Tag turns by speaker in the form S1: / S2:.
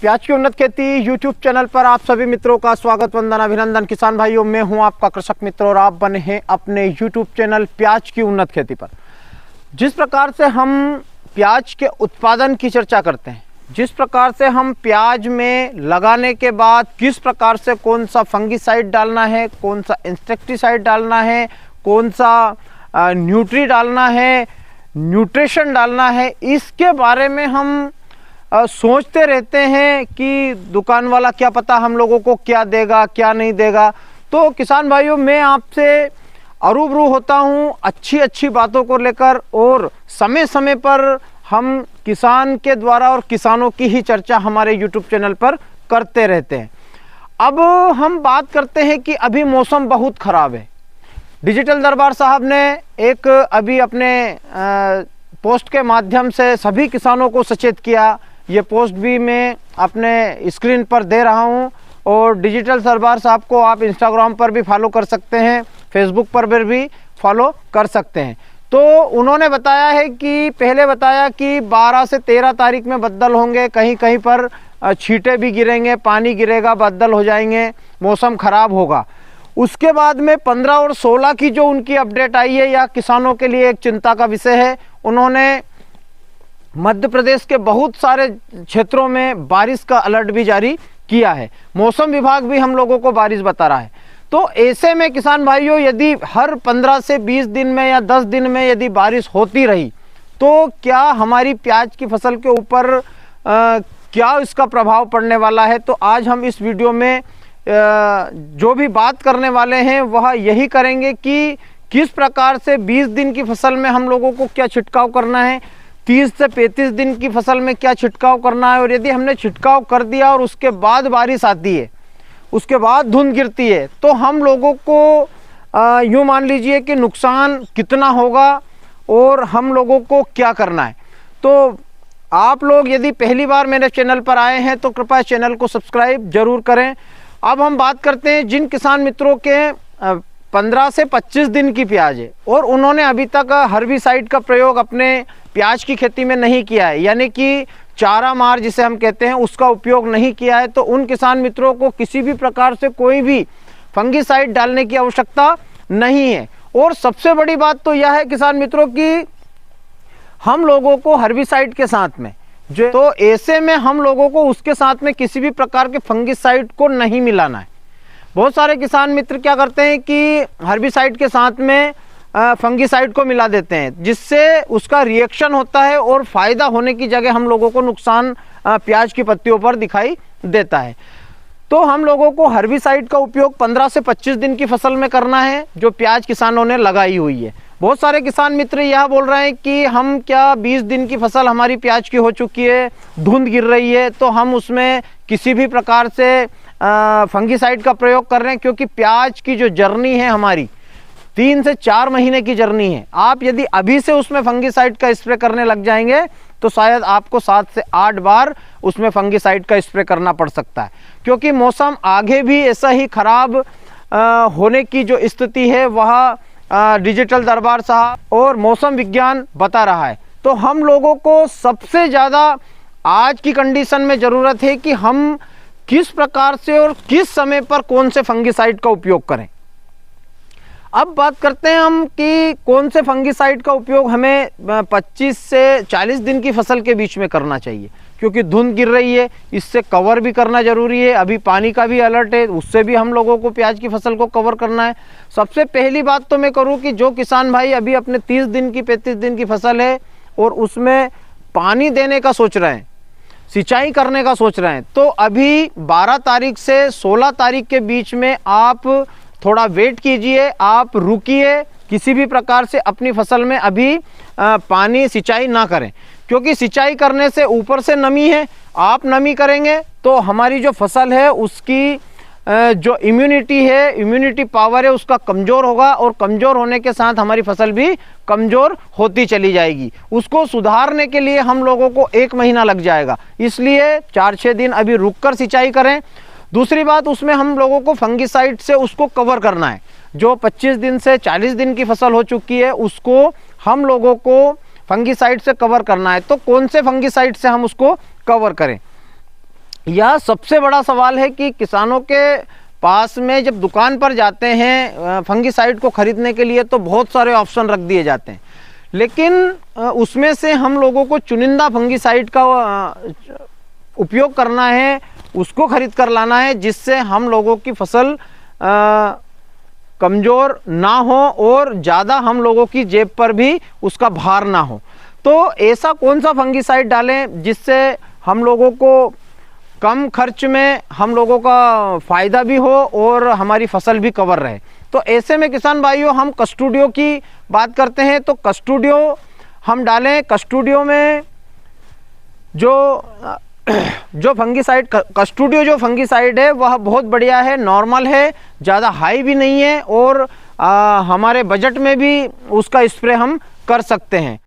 S1: प्याज की उन्नत खेती यूट्यूब चैनल पर आप सभी मित्रों का स्वागत, वंदन, अभिनंदन। किसान भाइयों, मैं हूं आपका कृषक मित्र और आप बने हैं अपने यूट्यूब चैनल प्याज की उन्नत खेती पर। जिस प्रकार से हम प्याज के उत्पादन की चर्चा करते हैं, जिस प्रकार से हम प्याज में लगाने के बाद किस प्रकार से कौन सा फंगिसाइड डालना है, कौन सा इंसेक्टिसाइड डालना है, कौन सा न्यूट्री डालना है, न्यूट्रिशन डालना है, इसके बारे में हम सोचते रहते हैं कि दुकान वाला क्या पता हम लोगों को क्या देगा क्या नहीं देगा। तो किसान भाइयों, मैं आपसे रूबरू होता हूं अच्छी अच्छी बातों को लेकर, और समय समय पर हम किसान के द्वारा और किसानों की ही चर्चा हमारे YouTube चैनल पर करते रहते हैं। अब हम बात करते हैं कि अभी मौसम बहुत ख़राब है। डिजिटल दरबार साहब ने एक अभी अपने पोस्ट के माध्यम से सभी किसानों को सचेत किया। ये पोस्ट भी मैं अपने स्क्रीन पर दे रहा हूँ, और डिजिटल दरबार साहब को आप इंस्टाग्राम पर भी फॉलो कर सकते हैं, फेसबुक पर भी फॉलो कर सकते हैं। तो उन्होंने बताया है कि पहले बताया कि 12 से 13 तारीख में बदल होंगे, कहीं कहीं पर छींटे भी गिरेंगे, पानी गिरेगा, बदल हो जाएंगे, मौसम ख़राब होगा। उसके बाद में 15 और 16 की जो उनकी अपडेट आई है, या किसानों के लिए एक चिंता का विषय है। उन्होंने मध्य प्रदेश के बहुत सारे क्षेत्रों में बारिश का अलर्ट भी जारी किया है। मौसम विभाग भी हम लोगों को बारिश बता रहा है। तो ऐसे में किसान भाइयों, यदि हर 15 से 20 दिन में या 10 दिन में यदि बारिश होती रही तो क्या हमारी प्याज की फसल के ऊपर क्या इसका प्रभाव पड़ने वाला है। तो आज हम इस वीडियो में जो भी बात करने वाले हैं वह यही करेंगे कि किस प्रकार से 20 दिन की फसल में हम लोगों को क्या छिड़काव करना है, 30 से 35 दिन की फसल में क्या छिड़काव करना है, और यदि हमने छिड़काव कर दिया और उसके बाद बारिश आती है, उसके बाद धुंध गिरती है, तो हम लोगों को यूँ मान लीजिए कि नुकसान कितना होगा और हम लोगों को क्या करना है। तो आप लोग यदि पहली बार मेरे चैनल पर आए हैं तो कृपया चैनल को सब्सक्राइब जरूर करें। अब हम बात करते हैं जिन किसान मित्रों के 15 से 25 दिन की प्याज है और उन्होंने अभी तक हर्बिसाइड का प्रयोग अपने प्याज की खेती में नहीं किया है, यानी कि चारा मार जिसे हम कहते हैं उसका उपयोग नहीं किया है, तो उन किसान मित्रों को किसी भी प्रकार से कोई भी फंगिसाइड डालने की आवश्यकता नहीं है। और सबसे बड़ी बात तो यह है किसान मित्रों की हम लोगों को हर्बिसाइड के साथ में तो ऐसे में हम लोगों को उसके साथ में किसी भी प्रकार के फंगिसाइड को नहीं मिलाना है। बहुत सारे किसान मित्र क्या करते हैं कि हर्बिसाइड के साथ में फंगिसाइड को मिला देते हैं, जिससे उसका रिएक्शन होता है और फायदा होने की जगह हम लोगों को नुकसान प्याज की पत्तियों पर दिखाई देता है। तो हम लोगों को हर्बिसाइड का उपयोग 15 से 25 दिन की फसल में करना है जो प्याज किसानों ने लगाई हुई है। बहुत सारे किसान मित्र यह बोल रहे हैं कि हम क्या 20 दिन की फसल हमारी प्याज की हो चुकी है, धुंध गिर रही है, तो हम उसमें किसी भी प्रकार से फंगिसाइड का प्रयोग कर रहे हैं, क्योंकि प्याज की जो जर्नी है हमारी 3 से 4 महीने की जर्नी है। आप यदि अभी से उसमें फंगिसाइड का स्प्रे करने लग जाएंगे तो शायद आपको 7 से 8 बार उसमें फंगिसाइड का स्प्रे करना पड़ सकता है, क्योंकि मौसम आगे भी ऐसा ही खराब होने की जो स्थिति है वह डिजिटल दरबार साहब और मौसम विज्ञान बता रहा है। तो हम लोगों को सबसे ज़्यादा आज की कंडीशन में ज़रूरत है कि हम किस प्रकार से और किस समय पर कौन से फंगिसाइड का उपयोग करें। अब बात करते हैं हम कि कौन से फंगिसाइड का उपयोग हमें 25 से 40 दिन की फसल के बीच में करना चाहिए, क्योंकि धुंध गिर रही है, इससे कवर भी करना जरूरी है। अभी पानी का भी अलर्ट है, उससे भी हम लोगों को प्याज की फसल को कवर करना है। सबसे पहली बात तो मैं करूं कि जो किसान भाई अभी अपने 30 दिन की 35 दिन की फसल है और उसमें पानी देने का सोच रहे हैं, सिंचाई करने का सोच रहे हैं, तो अभी 12 तारीख से 16 तारीख के बीच में आप थोड़ा वेट कीजिए, आप रुकिए, किसी भी प्रकार से अपनी फसल में अभी पानी सिंचाई ना करें, क्योंकि सिंचाई करने से ऊपर से नमी है, आप नमी करेंगे तो हमारी जो फसल है उसकी जो इम्यूनिटी है, इम्यूनिटी पावर है, उसका कमज़ोर होगा, और कमज़ोर होने के साथ हमारी फसल भी कमज़ोर होती चली जाएगी। उसको सुधारने के लिए हम लोगों को 1 महीना लग जाएगा, इसलिए 4-6 दिन अभी रुककर सिंचाई करें। दूसरी बात, उसमें हम लोगों को फंगिसाइड से उसको कवर करना है। जो 25 दिन से 40 दिन की फसल हो चुकी है उसको हम लोगों को फंगिसाइड से कवर करना है। तो कौन से फंगिसाइड से हम उसको कवर करें? यह सबसे बड़ा सवाल है कि किसानों के पास में जब दुकान पर जाते हैं फंगिसाइड को खरीदने के लिए तो बहुत सारे ऑप्शन रख दिए जाते हैं, लेकिन उसमें से हम लोगों को चुनिंदा फंगिसाइड का उपयोग करना है, उसको खरीद कर लाना है, जिससे हम लोगों की फसल कमज़ोर ना हो और ज़्यादा हम लोगों की जेब पर भी उसका भार ना हो। तो ऐसा कौन सा फंगिसाइड डालें जिससे हम लोगों को कम खर्च में हम लोगों का फ़ायदा भी हो और हमारी फसल भी कवर रहे। तो ऐसे में किसान भाइयों हम कस्टोडियो की बात करते हैं, तो कस्टोडियो हम डालें। कस्टोडियो में जो फंगिसाइड कस्टोडियो जो फंगिसाइड है वह बहुत बढ़िया है, नॉर्मल है, ज़्यादा हाई भी नहीं है और हमारे बजट में भी उसका स्प्रे हम कर सकते हैं।